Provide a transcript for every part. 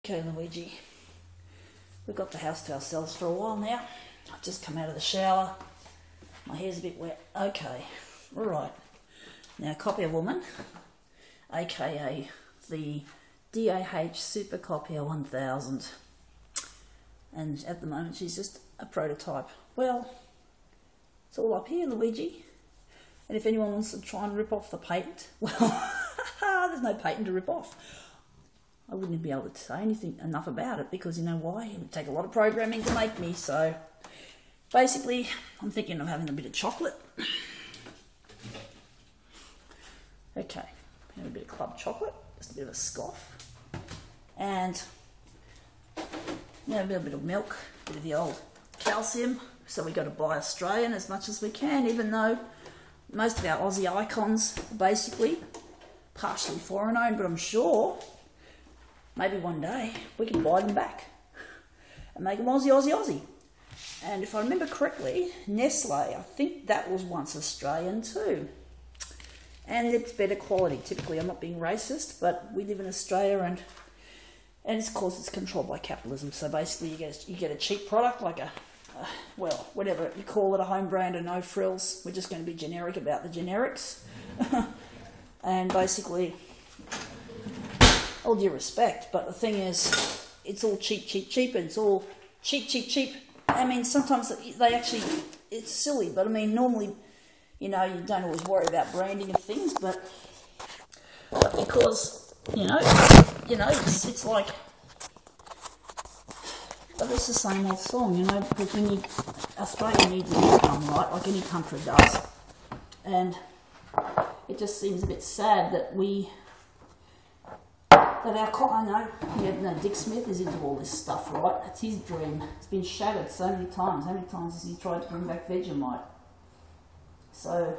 Okay, Luigi, we've got the house to ourselves for a while now. I've just come out of the shower. My hair's a bit wet. Okay, all right. Now, Copier Woman, aka the DAH Super Copier 1000. And at the moment, she's just a prototype. Well, it's all up here, Luigi. And if anyone wants to try and rip off the patent, well, there's no patent to rip off. I wouldn't be able to say anything enough about it because you know why? It would take a lot of programming to make me. So basically, I'm thinking of having a bit of chocolate. Okay, have a bit of club chocolate, just a bit of a scoff. And a bit of milk, a bit of the old calcium. So we've got to buy Australian as much as we can, even though most of our Aussie icons are basically partially foreign owned, but I'm sure maybe one day we can buy them back and make them Aussie. And if I remember correctly, Nestle, I think that was once Australian too. And it's better quality. Typically, I'm not being racist, but we live in Australia and it's because it's controlled by capitalism. So basically you get a cheap product like well, whatever you call it, a home brand or no frills. We're just going to be generic about the generics. And basically, all due respect, but the thing is, it's all cheap, and it's all cheap. I mean, sometimes they actually, it's silly, but I mean, normally, you know, you don't always worry about branding of things, but because, you know, it's like, but it's the same old song, you know, because Australia needs an income, right, like any country does, and it just seems a bit sad that Dick Smith is into all this stuff, right? That's his dream. It's been shattered so many times. How many times has he tried to bring back Vegemite? So,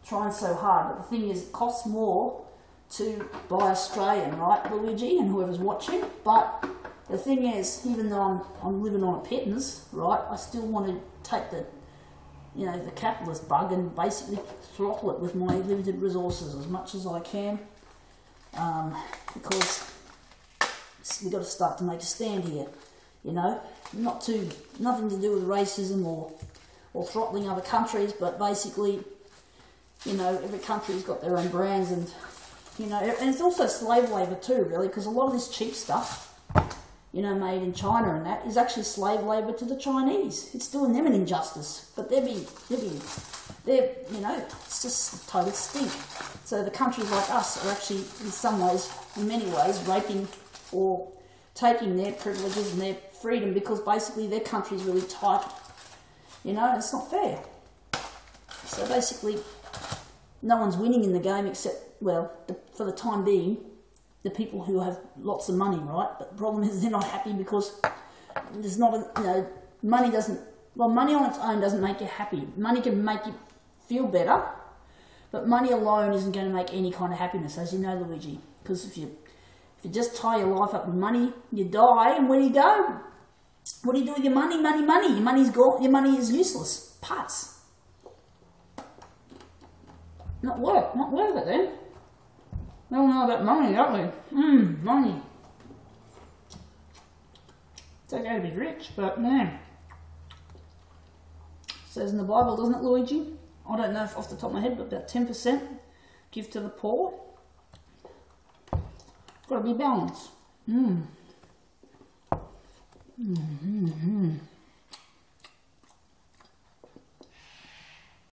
trying so hard. But the thing is, it costs more to buy Australian, right, Luigi, and whoever's watching. But the thing is, even though I'm living on a pittance, right, I still want to take the capitalist bug and basically throttle it with my limited resources as much as I can. Because we've got to start to make a stand here, you know, nothing to do with racism or throttling other countries, but basically, you know, every country's got their own brands, and you know, and it's also slave labour too, really, because a lot of this cheap stuff, you know, made in China and that is actually slave labour to the Chinese. It's doing them an injustice, but they're you know, it's just total stink. So the countries like us are actually, in many ways, raping or taking their privileges and their freedom because basically their country's really tight, you know, and it's not fair. So basically, no one's winning in the game except, well, for the time being, the people who have lots of money, right? But the problem is they're not happy because there's not, money on its own doesn't make you happy. Money can make you feel better, but money alone isn't going to make any kind of happiness, as you know, Luigi. Because if you just tie your life up with money, you die, and where do you go? What do you do with your money? Money. Your money's gone. Your money is useless. Parts. Not worth it then. We all know about money, don't we? Money. It's okay to be rich, but man. It says in the Bible, doesn't it, Luigi? I don't know if off the top of my head, but about 10% give to the poor. Got to be balanced.